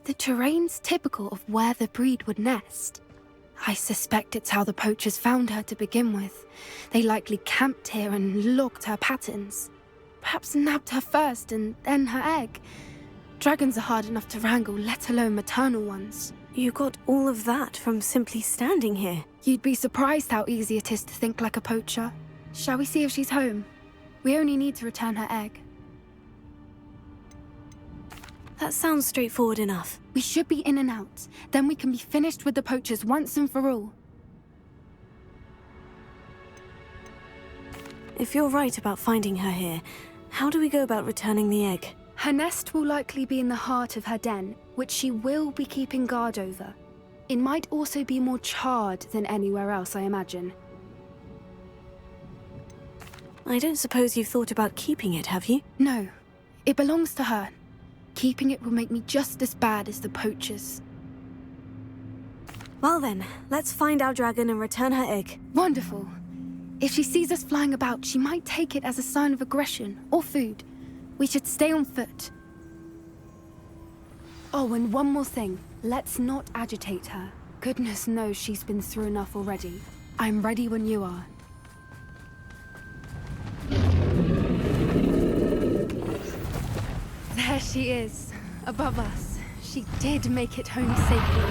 The terrain's typical of where the breed would nest. I suspect it's how the poachers found her to begin with. They likely camped here and logged her patterns. Perhaps nabbed her first and then her egg. Dragons are hard enough to wrangle, let alone maternal ones. You got all of that from simply standing here. You'd be surprised how easy it is to think like a poacher. Shall we see if she's home? We only need to return her egg. That sounds straightforward enough. We should be in and out. Then we can be finished with the poachers once and for all. If you're right about finding her here, how do we go about returning the egg? Her nest will likely be in the heart of her den, which she will be keeping guard over. It might also be more charred than anywhere else, I imagine. I don't suppose you've thought about keeping it, have you? No. It belongs to her. Keeping it will make me just as bad as the poachers. Well then, let's find our dragon and return her egg. Wonderful. If she sees us flying about, she might take it as a sign of aggression or food. We should stay on foot. Oh, and one more thing. Let's not agitate her. Goodness knows she's been through enough already. I'm ready when you are. There she is, above us. She did make it home safely.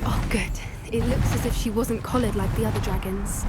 Oh, good. It looks as if she wasn't collared like the other dragons.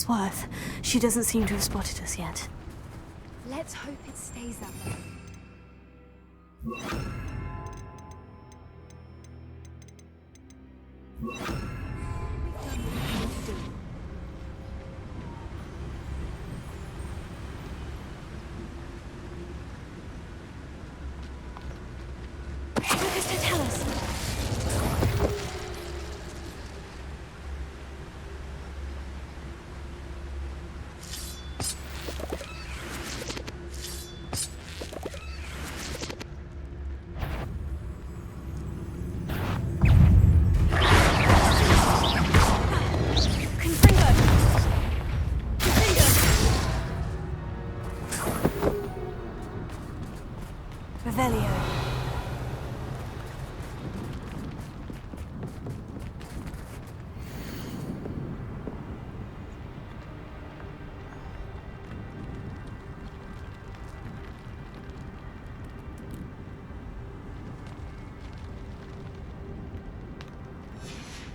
Worth. She doesn't seem to have spotted us yet. Let's hope it stays that way. What does that tell us?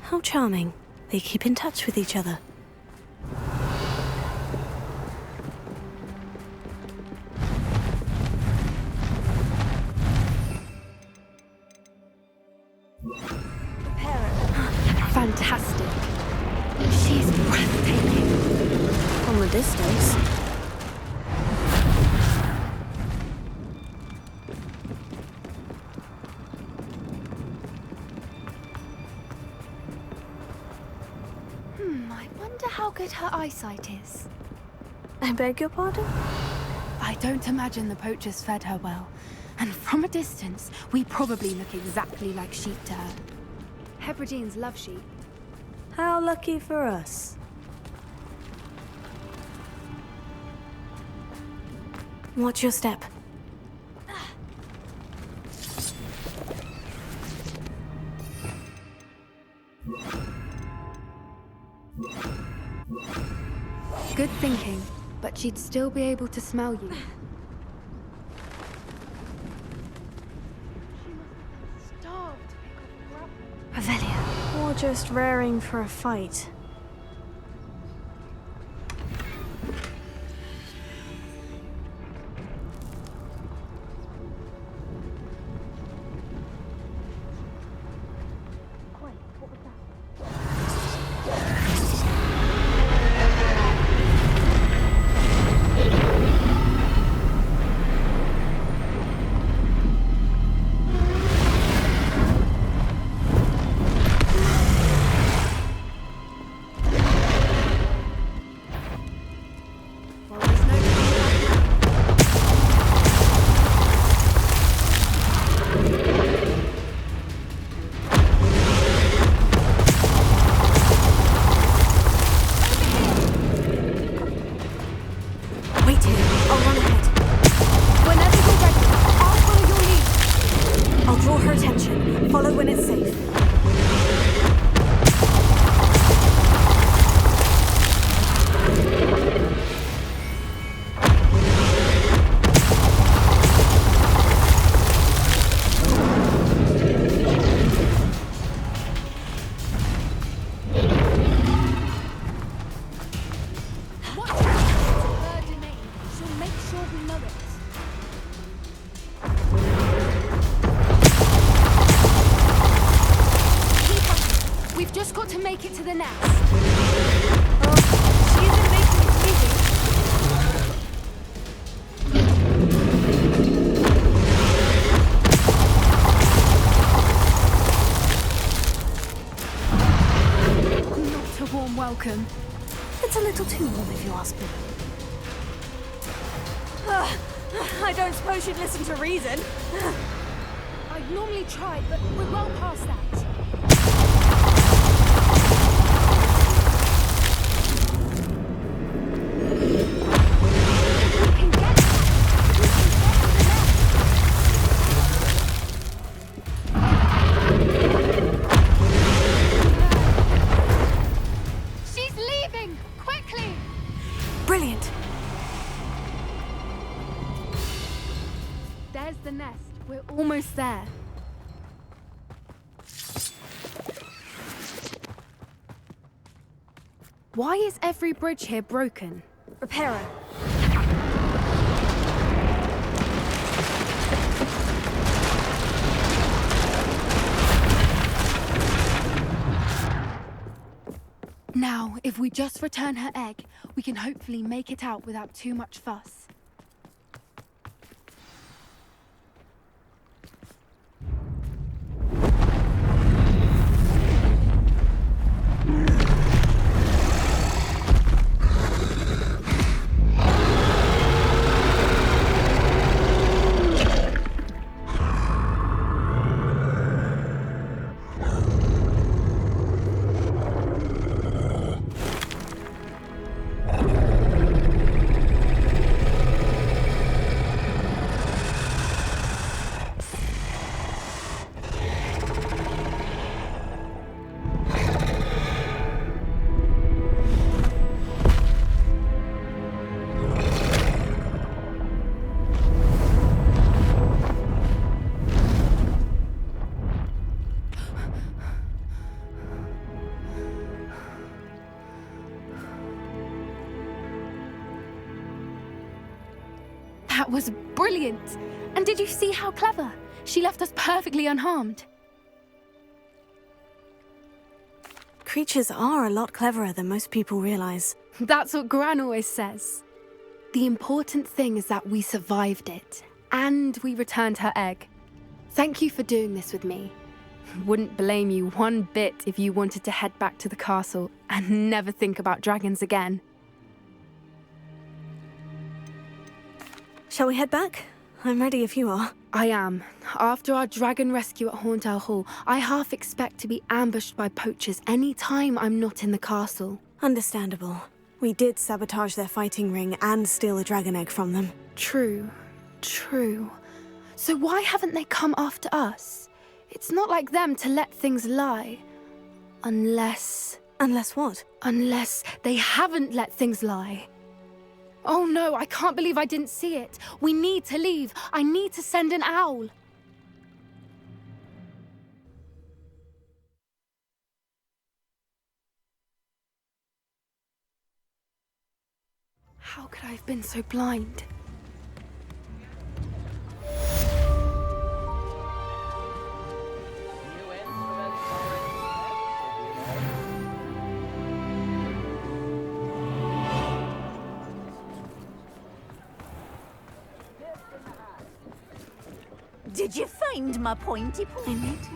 How charming. They keep in touch with each other. Fantastic. She's breathtaking. From the distance. I wonder how good her eyesight is. I beg your pardon? I don't imagine the poachers fed her well. And from a distance, we probably look exactly like sheep to her. Hebrideans love sheep. How lucky for us. Watch your step. Good thinking, but she'd still be able to smell you. Revelia. Or just raring for a fight. bastard. I don't suppose you'd listen to reason. I'd normally try, but we're well past that. She's leaving! Quickly! Brilliant. There's the nest. We're almost there. Why is every bridge here broken? Repair her. Now, if we just return her egg, we can hopefully make it out without too much fuss. That was brilliant! And did you see how clever? She left us perfectly unharmed. Creatures are a lot cleverer than most people realize. That's what Gran always says. The important thing is that we survived it, and we returned her egg. Thank you for doing this with me. Wouldn't blame you one bit if you wanted to head back to the castle and never think about dragons again. Shall we head back? I'm ready if you are. I am. After our dragon rescue at Hauntel Hall, I half expect to be ambushed by poachers any time I'm not in the castle. Understandable. We did sabotage their fighting ring and steal a dragon egg from them. True. So why haven't they come after us? It's not like them to let things lie. Unless what? Unless they haven't let things lie. Oh no, I can't believe I didn't see it. We need to leave. I need to send an owl. How could I have been so blind? Did you find my pointy I point? need to...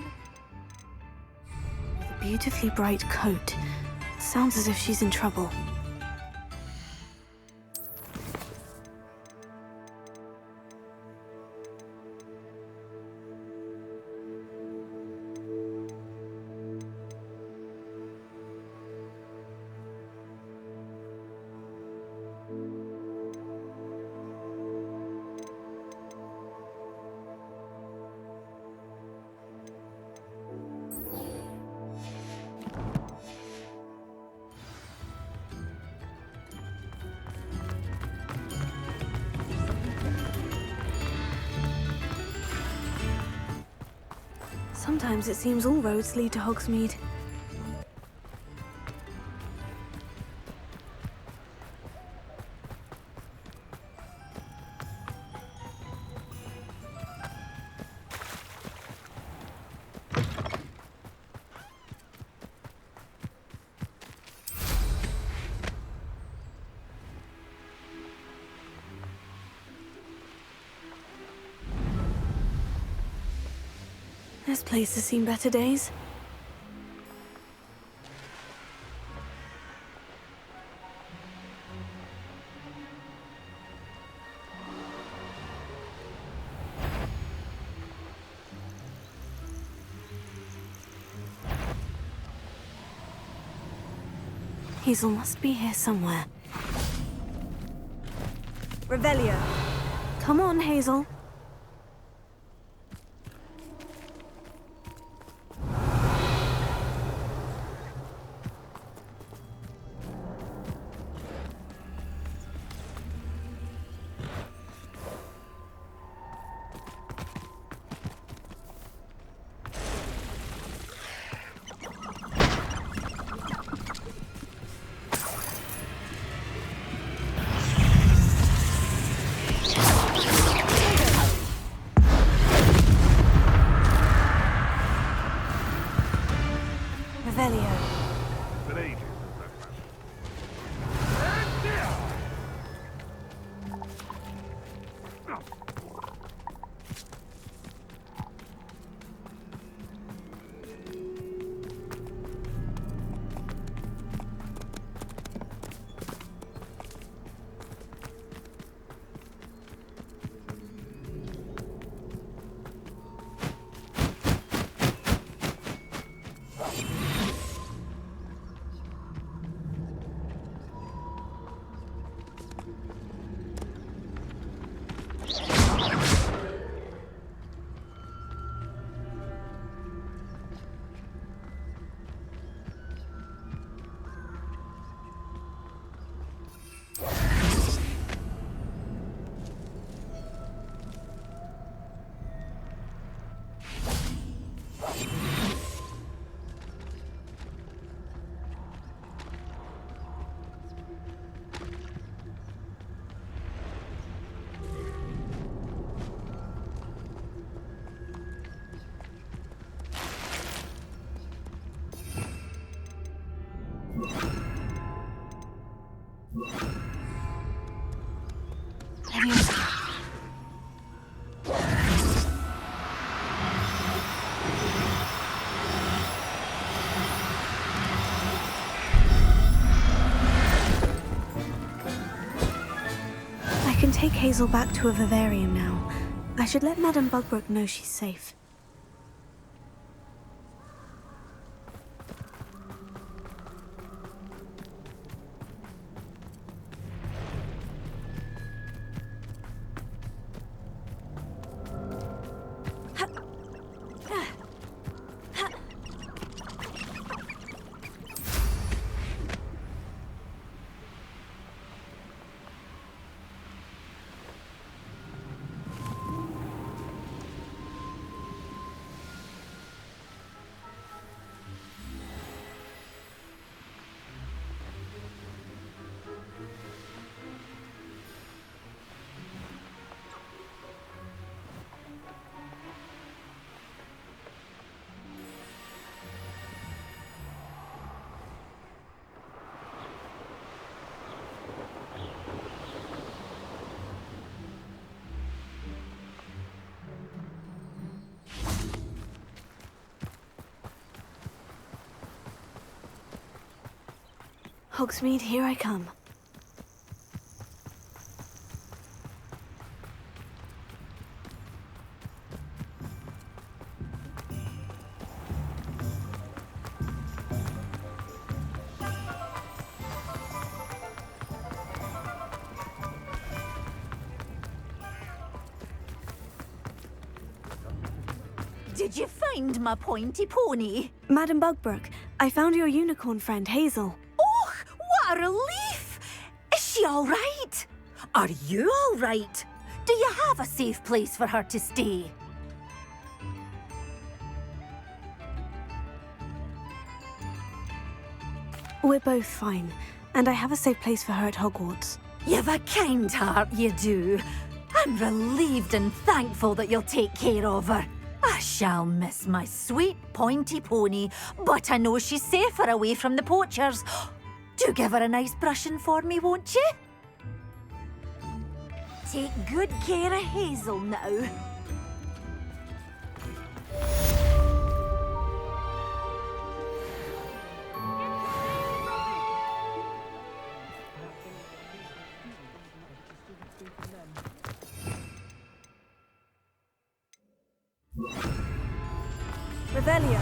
With a beautifully bright coat. Sounds as if she's in trouble. Sometimes it seems all roads lead to Hogsmeade. This place has seen better days. Hazel must be here somewhere. Revelio. Come on, Hazel. I can take Hazel back to a vivarium now. I should let Madame Bugbrook know she's safe. Hogsmeade, here I come. Did you find my pointy pony? Madame Bugbrook, I found your unicorn friend, Hazel. Oh, what a relief! Is she all right? Are you all right? Do you have a safe place for her to stay? We're both fine, and I have a safe place for her at Hogwarts. You've a kind heart, you do. I'm relieved and thankful that you'll take care of her. I shall miss my sweet pointy pony, but I know she's safer away from the poachers. Do give her a nice brushing for me, won't you? Take good care of Hazel now. Revelio.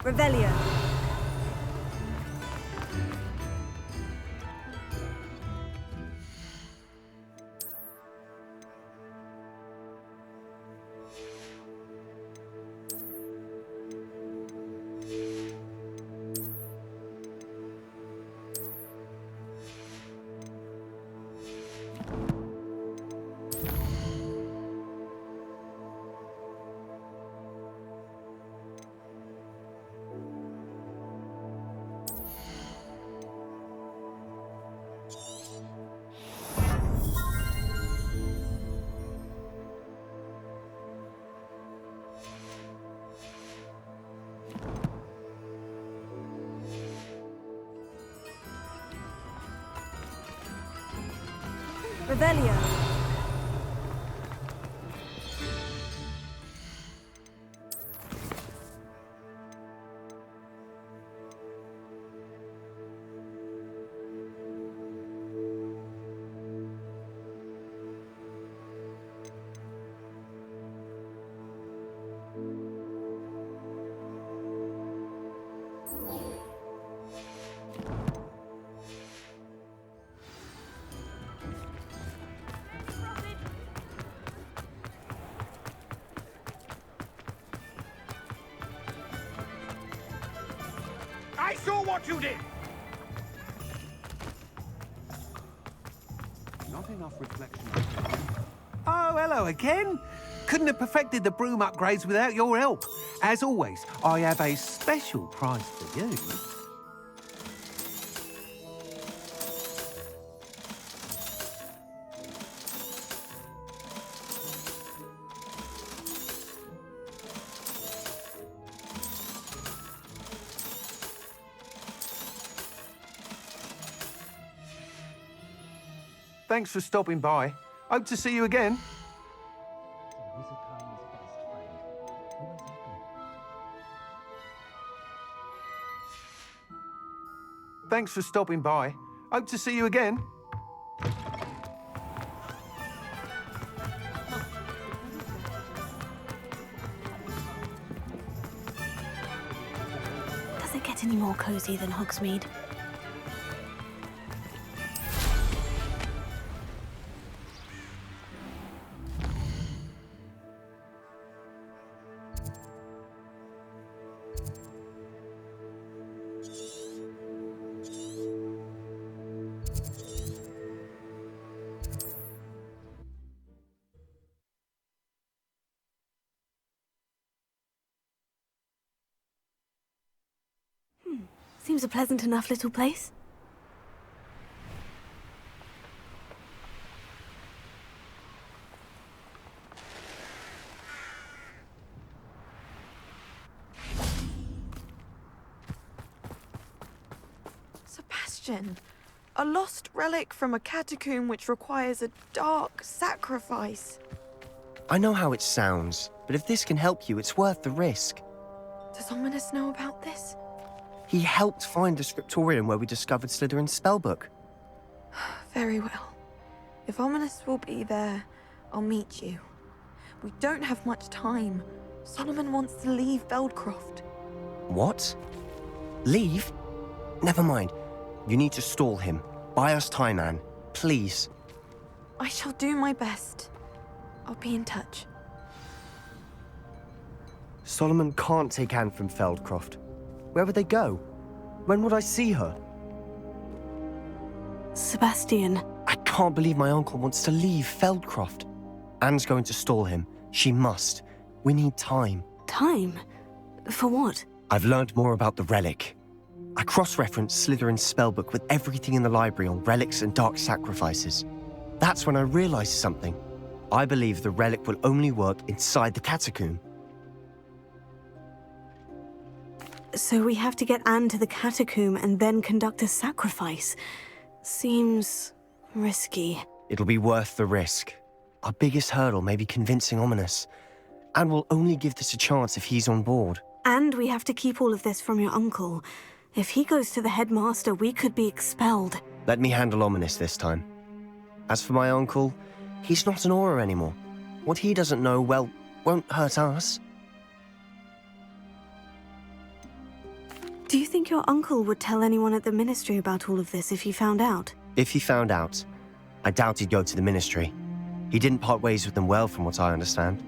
Revelio. Revelio. I saw what you did! Not enough reflection. Oh, hello again. Couldn't have perfected the broom upgrades without your help. As always, I have a special prize for you. Thanks for stopping by. Hope to see you again. Thanks for stopping by. Hope to see you again. Does it get any more cozy than Hogsmeade? Seems a pleasant enough little place. Sebastian, a lost relic from a catacomb which requires a dark sacrifice. I know how it sounds, but if this can help you, it's worth the risk. Does Ominous know about this? He helped find the scriptorium where we discovered Slytherin's spellbook. Very well. If Ominous will be there, I'll meet you. We don't have much time. Solomon wants to leave Beldcroft. What? Leave? Never mind. You need to stall him. Buy us time, Anne. Please. I shall do my best. I'll be in touch. Solomon can't take Anne from Feldcroft. Where would they go? When would I see her? Sebastian. I can't believe my uncle wants to leave Feldcroft. Anne's going to stall him. She must. We need time. Time? For what? I've learned more about the relic. I cross-referenced Slytherin's spellbook with everything in the library on relics and dark sacrifices. That's when I realized something. I believe the relic will only work inside the catacomb. So we have to get Anne to the catacomb and then conduct a sacrifice. Seems risky. It'll be worth the risk. Our biggest hurdle may be convincing Ominous. And we'll only give this a chance if he's on board. And we have to keep all of this from your uncle. If he goes to the headmaster, we could be expelled. Let me handle Ominous this time. As for my uncle, he's not an Auror anymore. What he doesn't know, well, won't hurt us. Do you think your uncle would tell anyone at the ministry about all of this if he found out? If he found out, I doubt he'd go to the ministry. He didn't part ways with them well, from what I understand.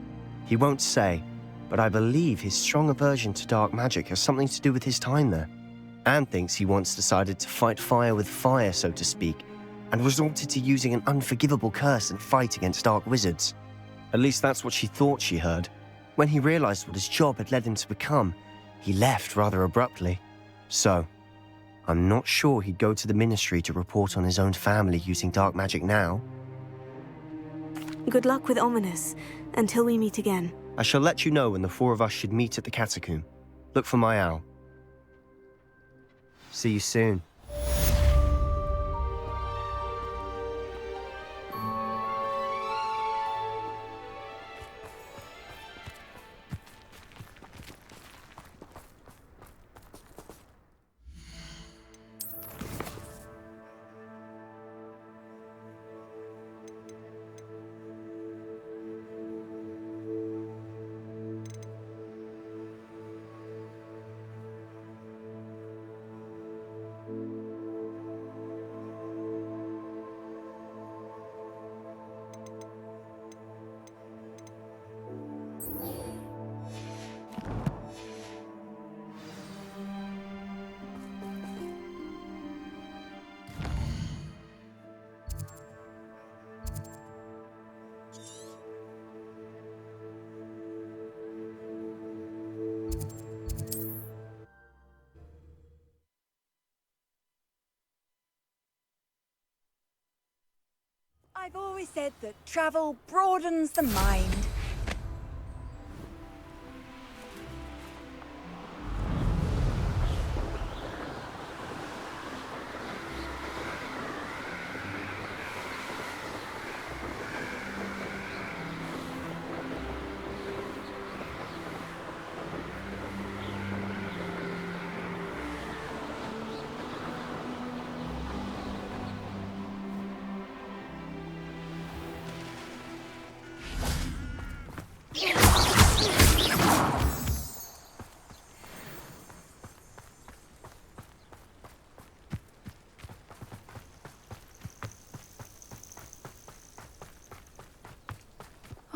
He won't say, but I believe his strong aversion to dark magic has something to do with his time there. Anne thinks he once decided to fight fire with fire, so to speak, and resorted to using an unforgivable curse and fight against dark wizards. At least that's what she thought she heard. When he realized what his job had led him to become, he left rather abruptly. So, I'm not sure he'd go to the ministry to report on his own family using dark magic now. Good luck with Ominous, until we meet again. I shall let you know when the four of us should meet at the catacomb. Look for my owl. See you soon. I've always said that travel broadens the mind.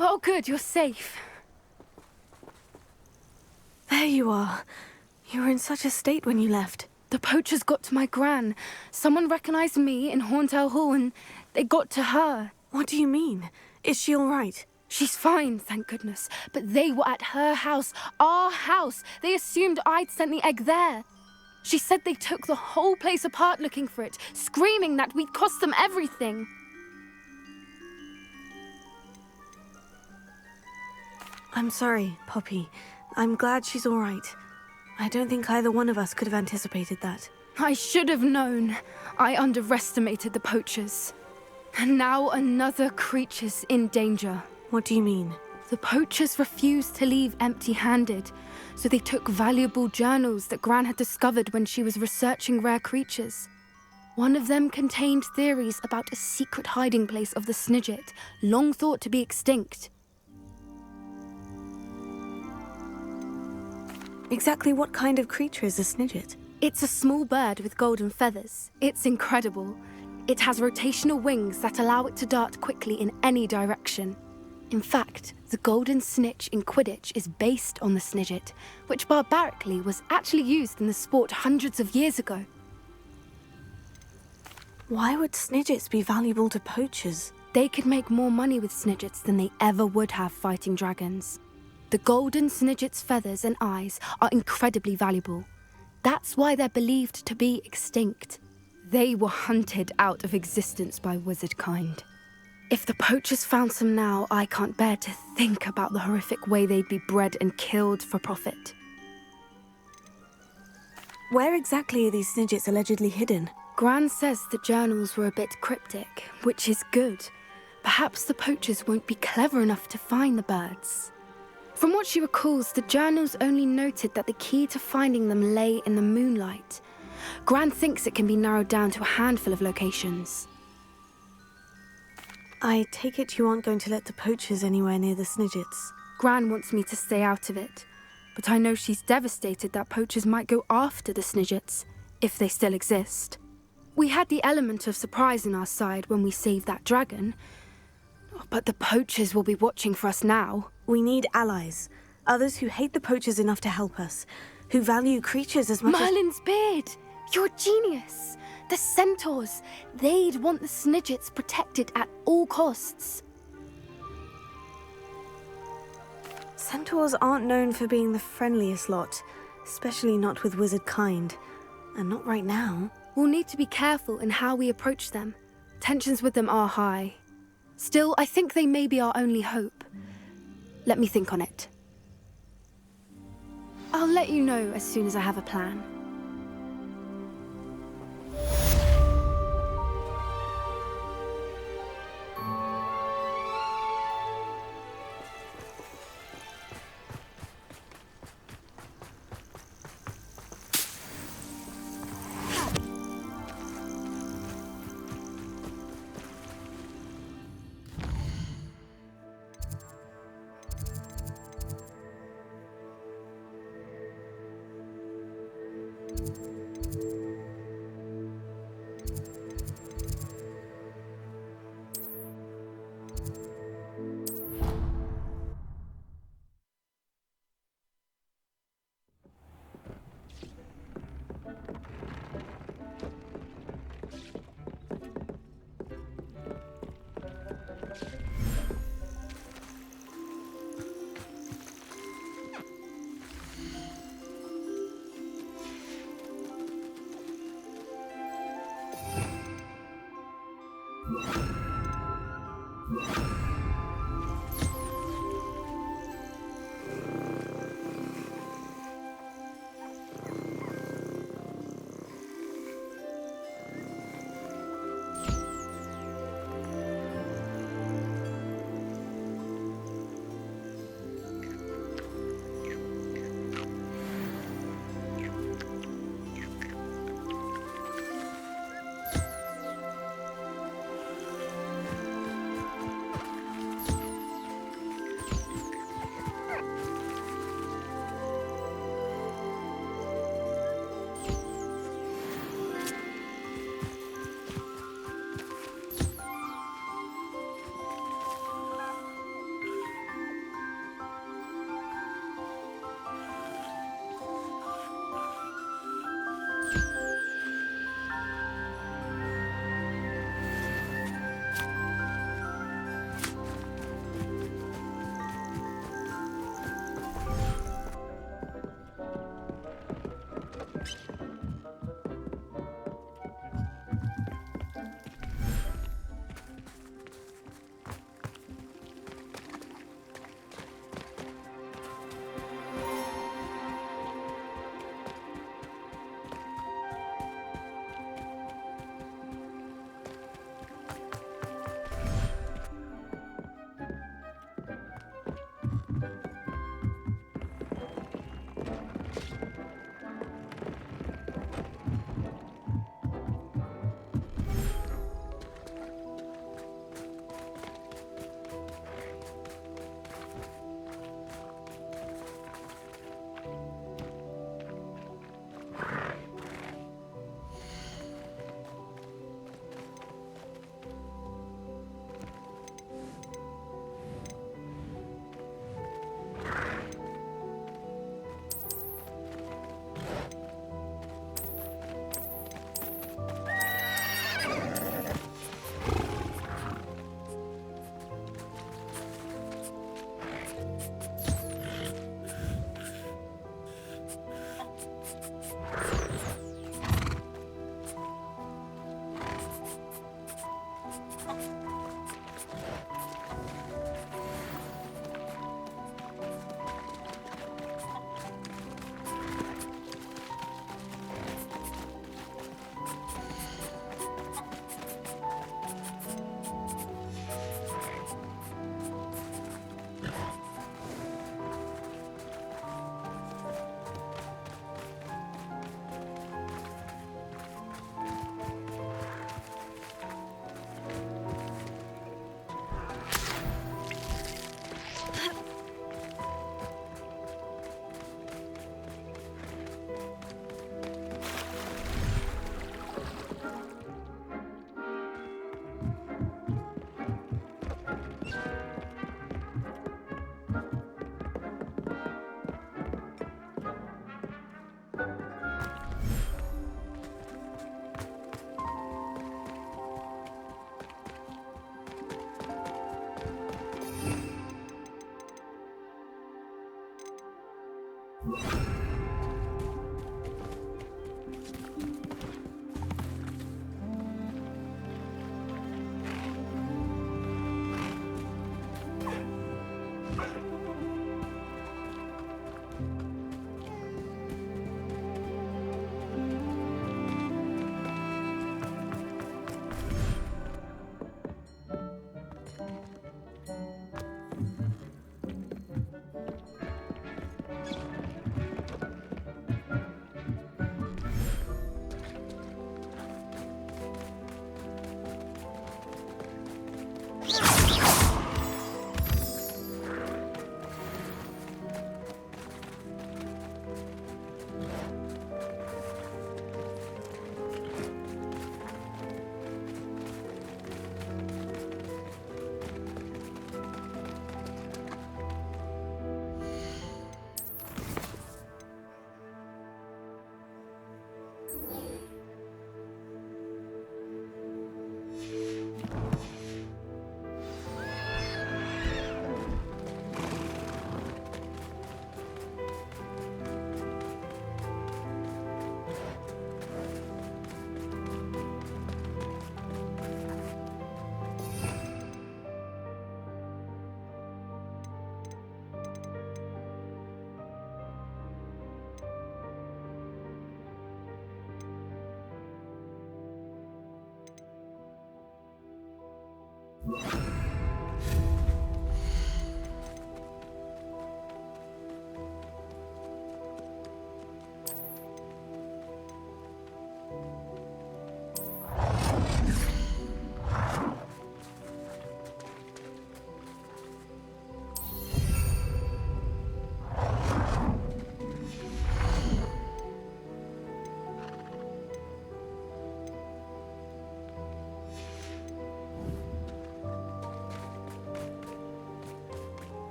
Oh, good, you're safe. There you are. You were in such a state when you left. The poachers got to my gran. Someone recognized me in Horntail Hall and they got to her. What do you mean? Is she all right? She's fine, thank goodness. But they were at her house, our house. They assumed I'd sent the egg there. She said they took the whole place apart looking for it, screaming that we'd cost them everything. I'm sorry, Poppy. I'm glad she's all right. I don't think either one of us could have anticipated that. I should have known. I underestimated the poachers. And now another creature's in danger. What do you mean? The poachers refused to leave empty-handed, so they took valuable journals that Gran had discovered when she was researching rare creatures. One of them contained theories about a secret hiding place of the Snidget, long thought to be extinct. Exactly what kind of creature is a Snidget? It's a small bird with golden feathers. It's incredible. It has rotational wings that allow it to dart quickly in any direction. In fact, the golden snitch in Quidditch is based on the Snidget, which barbarically was actually used in the sport hundreds of years ago. Why would Snidgets be valuable to poachers? They could make more money with Snidgets than they ever would have fighting dragons. The golden Snidget's feathers and eyes are incredibly valuable. That's why they're believed to be extinct. They were hunted out of existence by wizard kind. If the poachers found some now, I can't bear to think about the horrific way they'd be bred and killed for profit. Where exactly are these Snidgets allegedly hidden? Gran says the journals were a bit cryptic, which is good. Perhaps the poachers won't be clever enough to find the birds. From what she recalls, the journals only noted that the key to finding them lay in the moonlight. Gran thinks it can be narrowed down to a handful of locations. I take it you aren't going to let the poachers anywhere near the Snidgets. Gran wants me to stay out of it. but I know she's devastated that poachers might go after the Snidgets, if they still exist. We had the element of surprise on our side when we saved that dragon, but the poachers will be watching for us now. We need allies. Others who hate the poachers enough to help us. Who value creatures as much as... Merlin's beard! You're a genius! The centaurs! They'd want the Snidgets protected at all costs. Centaurs aren't known for being the friendliest lot, especially not with wizard kind. And not right now. We'll need to be careful in how we approach them. Tensions with them are high. Still, I think they may be our only hope. Let me think on it. I'll let you know as soon as I have a plan.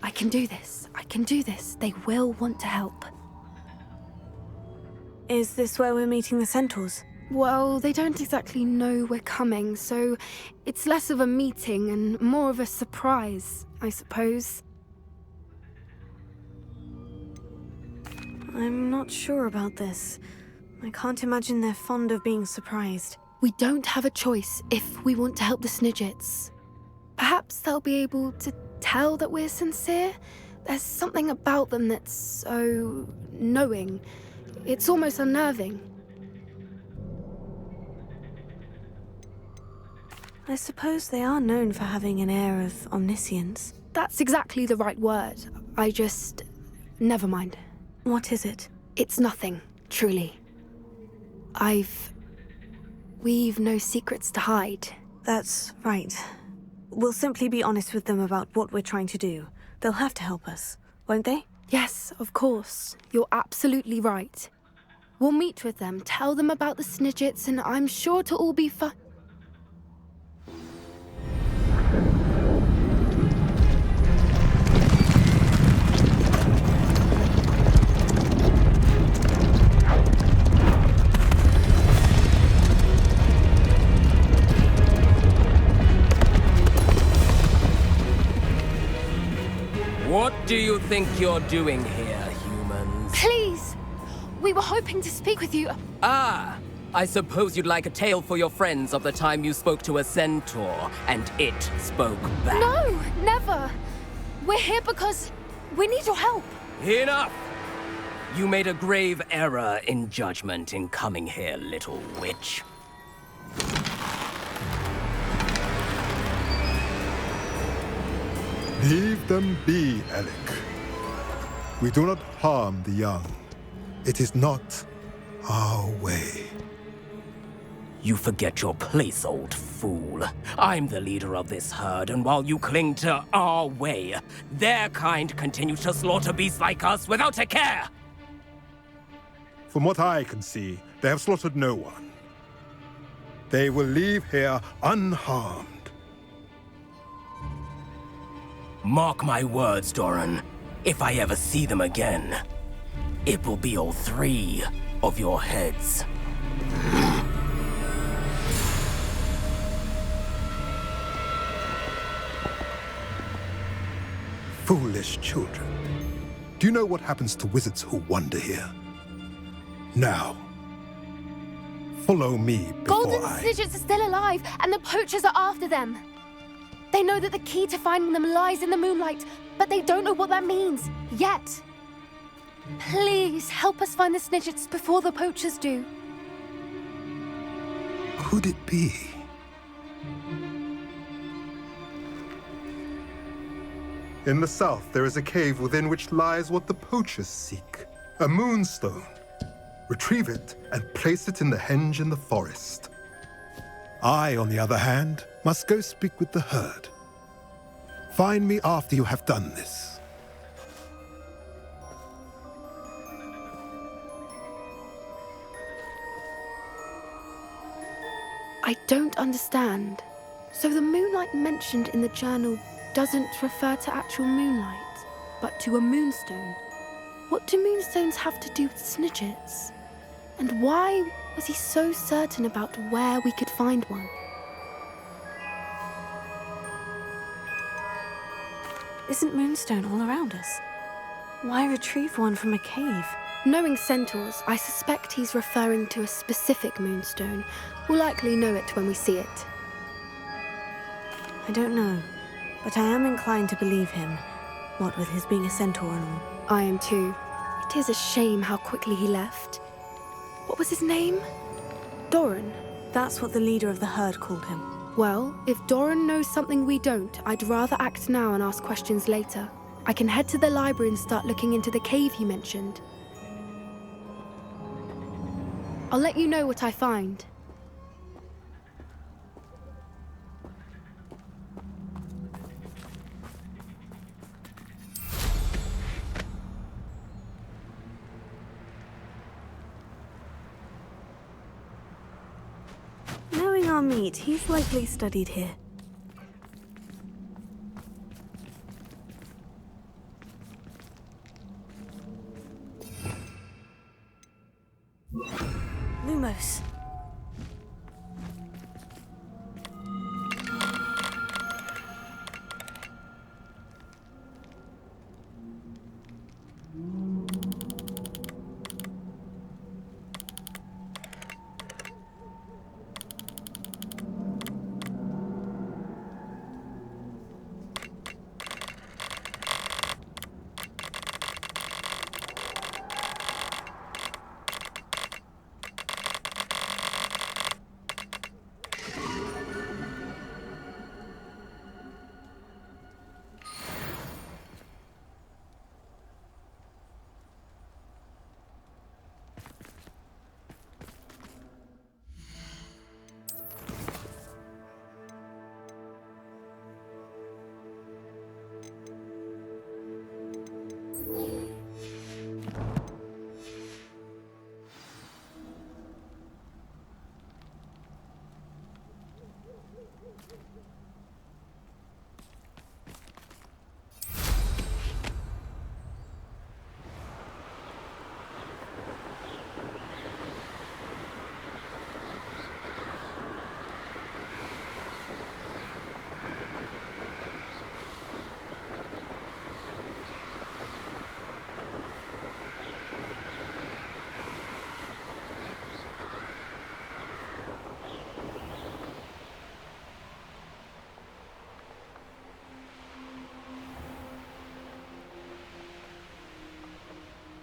I can do this. I can do this. They will want to help. Is this where we're meeting the centaurs? Well, they don't exactly know we're coming, so it's less of a meeting and more of a surprise, I suppose. I'm not sure about this. I can't imagine they're fond of being surprised. We don't have a choice if we want to help the Snidgets. Perhaps they'll be able to tell that we're sincere. There's something about them that's so knowing. It's almost unnerving. I suppose they are known for having an air of omniscience. That's exactly the right word. Never mind. What is it? It's nothing, truly. We've no secrets to hide. That's right. We'll simply be honest with them about what we're trying to do. They'll have to help us, won't they? Yes, of course. You're absolutely right. We'll meet with them, tell them about the Snidgets, and I'm sure it'll all be fun. What do you think you're doing here, humans? Please! We were hoping to speak with you. Ah! I suppose you'd like a tale for your friends of the time you spoke to a centaur, and it spoke back. No, never! We're here because we need your help. Enough! You made a grave error in judgment in coming here, little witch. Leave them be, Alec. We do not harm the young. It is not our way. You forget your place, old fool. I'm the leader of this herd, and while you cling to our way, their kind continue to slaughter beasts like us without a care! From what I can see, they have slaughtered no one. They will leave here unharmed. Mark my words, Doran. If I ever see them again, it will be all 3 of your heads. Foolish children. Do you know what happens to wizards who wander here? Now, follow me before Golden Snidgets are still alive, and the poachers are after them. They know that the key to finding them lies in the moonlight, but they don't know what that means, yet. Please, help us find the Snidgets before the poachers do. Could it be? In the south, there is a cave within which lies what the poachers seek. A moonstone. Retrieve it and place it in the henge in the forest. I, on the other hand, must go speak with the herd. Find me after you have done this. I don't understand. So the moonlight mentioned in the journal doesn't refer to actual moonlight, but to a moonstone. What do moonstones have to do with Snidgets? And why was he so certain about where we could find one? Isn't moonstone all around us? Why retrieve one from a cave? Knowing centaurs, I suspect he's referring to a specific moonstone. We'll likely know it when we see it. I don't know, but I am inclined to believe him, what with his being a centaur and all. I am too. It is a shame how quickly he left. What was his name? Doran. That's what the leader of the herd called him. Well, if Doran knows something we don't, I'd rather act now and ask questions later. I can head to the library and start looking into the cave you mentioned. I'll let you know what I find. Knowing our meat, he's likely studied here. Lumos.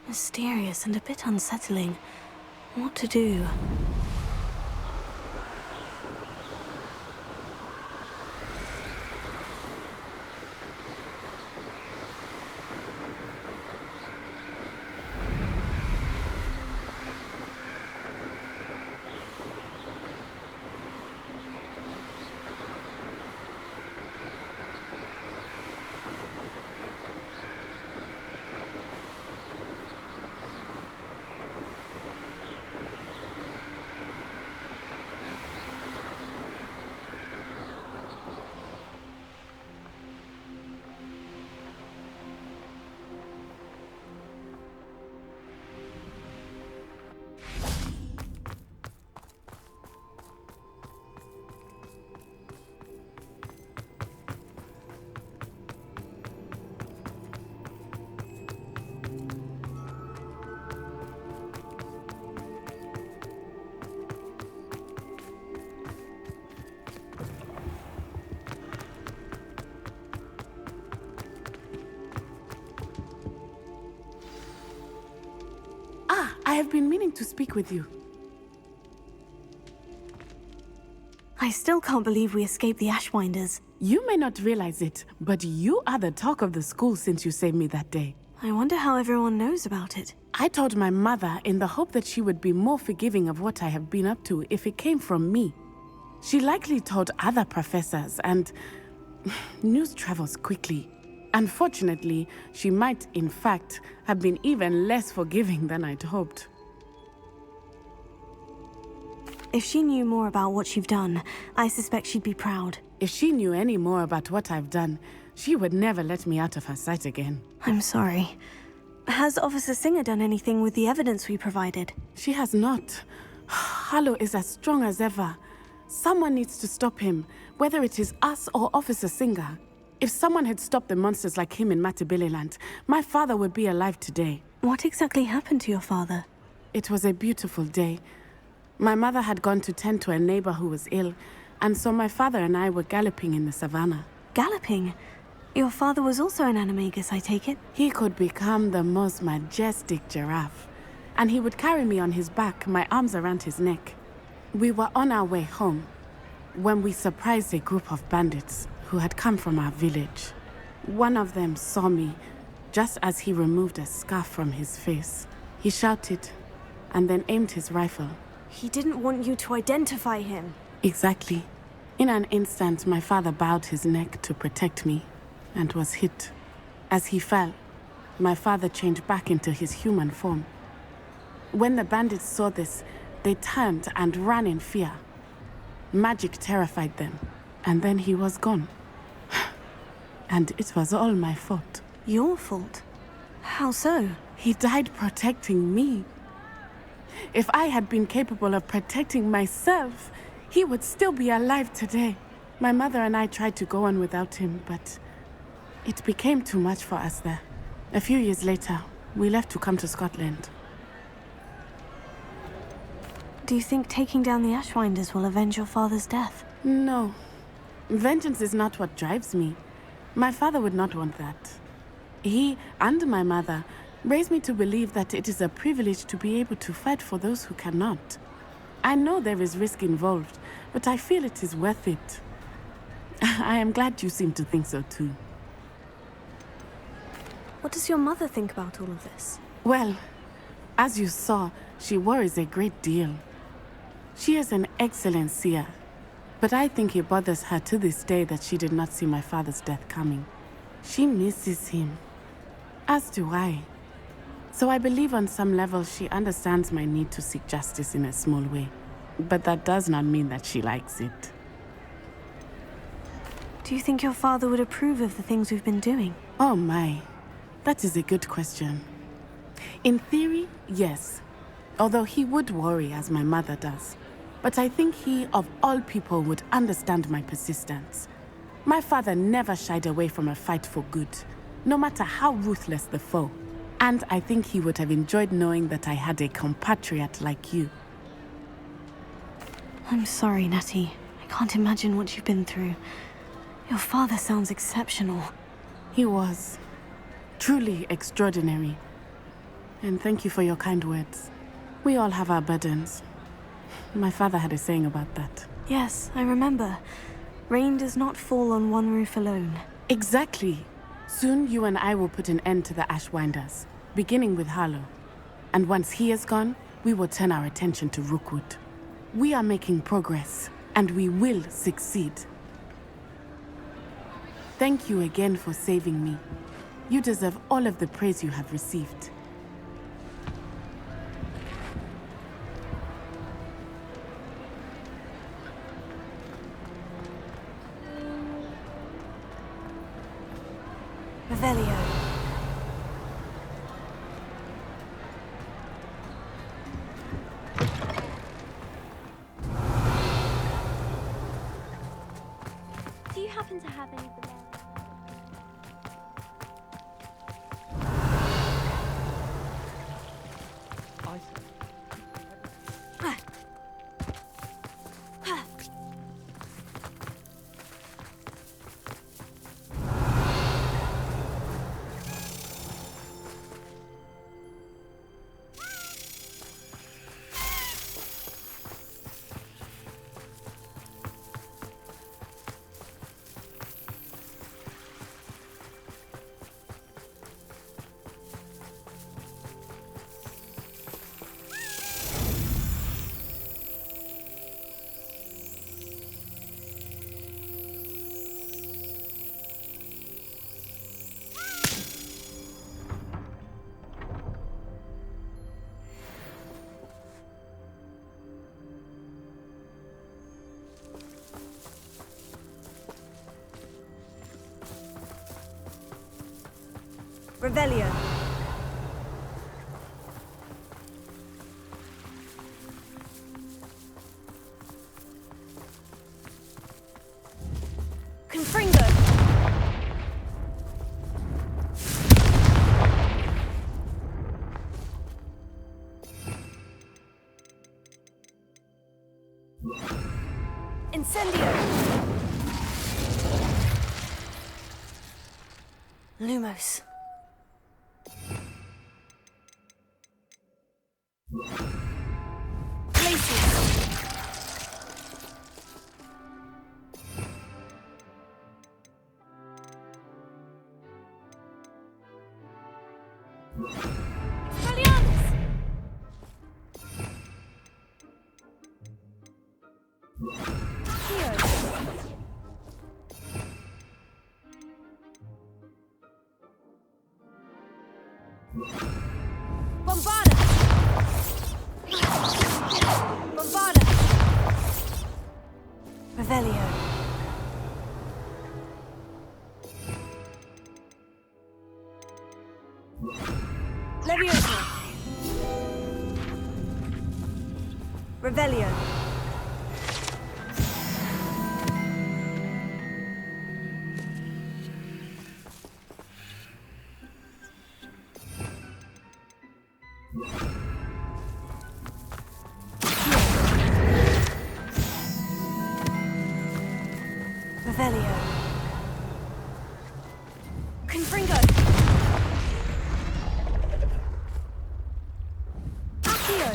Mysterious and a bit unsettling. What to do? I have been meaning to speak with you. I still can't believe we escaped the Ashwinders. You may not realize it, but you are the talk of the school since you saved me that day. I wonder how everyone knows about it. I told my mother in the hope that she would be more forgiving of what I have been up to if it came from me. She likely told other professors, and news travels quickly. Unfortunately, she might, in fact, have been even less forgiving than I'd hoped. If she knew more about what you've done, I suspect she'd be proud. If she knew any more about what I've done, she would never let me out of her sight again. I'm sorry. Has Officer Singer done anything with the evidence we provided? She has not. Harlow is as strong as ever. Someone needs to stop him, whether it is us or Officer Singer. If someone had stopped the monsters like him in Matabeleland, my father would be alive today. What exactly happened to your father? It was a beautiful day. My mother had gone to tend to a neighbor who was ill, and so my father and I were galloping in the savannah. Galloping? Your father was also an animagus, I take it? He could become the most majestic giraffe, and he would carry me on his back, my arms around his neck. We were on our way home when we surprised a group of bandits who had come from our village. One of them saw me just as he removed a scarf from his face. He shouted and then aimed his rifle. He didn't want you to identify him. Exactly. In an instant, my father bowed his neck to protect me and was hit. As he fell, my father changed back into his human form. When the bandits saw this, they turned and ran in fear. Magic terrified them, and then he was gone. And it was all my fault. Your fault? How so? He died protecting me. If I had been capable of protecting myself, he would still be alive today. My mother and I tried to go on without him, but it became too much for us there. A few years later, we left to come to Scotland. Do you think taking down the Ashwinders will avenge your father's death? No. Vengeance is not what drives me. My father would not want that. He and my mother raised me to believe that it is a privilege to be able to fight for those who cannot. I know there is risk involved, but I feel it is worth it. I am glad you seem to think so too. What does your mother think about all of this? Well, as you saw, she worries a great deal. She is an excellent seer, but I think it bothers her to this day that she did not see my father's death coming. She misses him, as do I. So I believe on some level she understands my need to seek justice in a small way. But that does not mean that she likes it. Do you think your father would approve of the things we've been doing? Oh my, that is a good question. In theory, yes. Although he would worry as my mother does. But I think he, of all people, would understand my persistence. My father never shied away from a fight for good, no matter how ruthless the foe. And I think he would have enjoyed knowing that I had a compatriot like you. I'm sorry, Natty. I can't imagine what you've been through. Your father sounds exceptional. He was. Truly extraordinary. And thank you for your kind words. We all have our burdens. My father had a saying about that. Yes, I remember. Rain does not fall on one roof alone. Exactly. Soon you and I will put an end to the Ashwinders, beginning with Harlow. And once he is gone, we will turn our attention to Rookwood. We are making progress, and we will succeed. Thank you again for saving me. You deserve all of the praise you have received. Revelio. Do you happen to have any of the Revelio. Confringo. Incendio. Lumos. Places. Expelliarmus. Accio. Bombarda. Bombarda. Revelio. Leviosa. Revelio. Revelio. Confringo. Accio.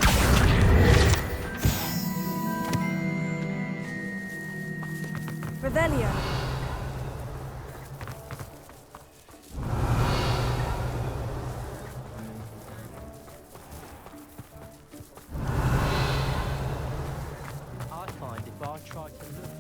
Revelio. I find if I try to look.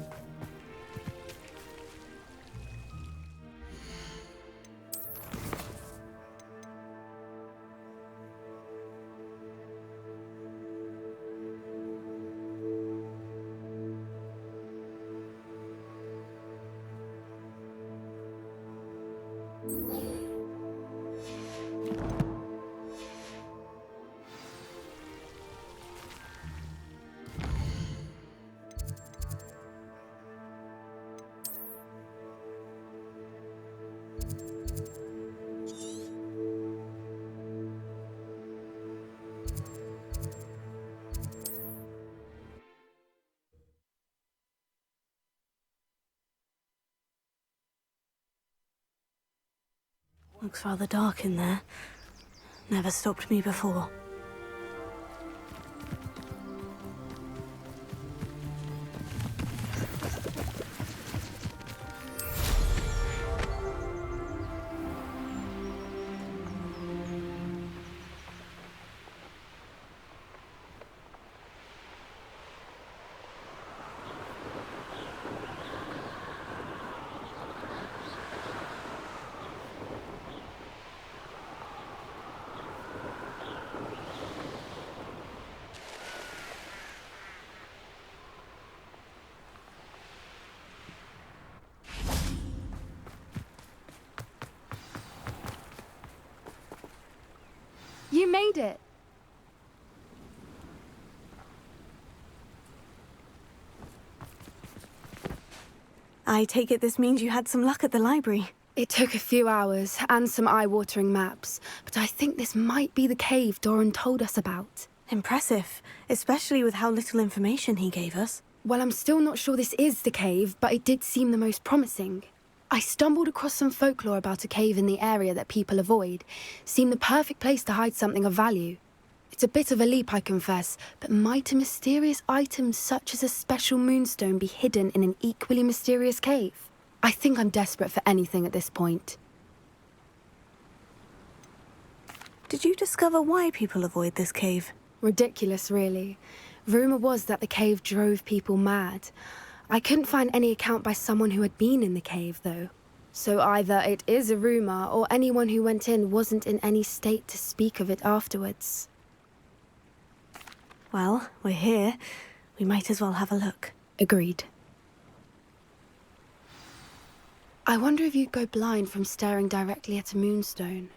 Looks rather dark in there. Never stopped me before. You made it! I take it this means you had some luck at the library. It took a few hours and some eye-watering maps, but I think this might be the cave Doran told us about. Impressive, especially with how little information he gave us. Well, I'm still not sure this is the cave, but it did seem the most promising. I stumbled across some folklore about a cave in the area that people avoid. Seemed the perfect place to hide something of value. It's a bit of a leap, I confess, but might a mysterious item such as a special moonstone be hidden in an equally mysterious cave? I think I'm desperate for anything at this point. Did you discover why people avoid this cave? Ridiculous, really. Rumour was that the cave drove people mad. I couldn't find any account by someone who had been in the cave, though. So either it is a rumour, or anyone who went in wasn't in any state to speak of it afterwards. Well, we're here. We might as well have a look. Agreed. I wonder if you'd go blind from staring directly at a moonstone.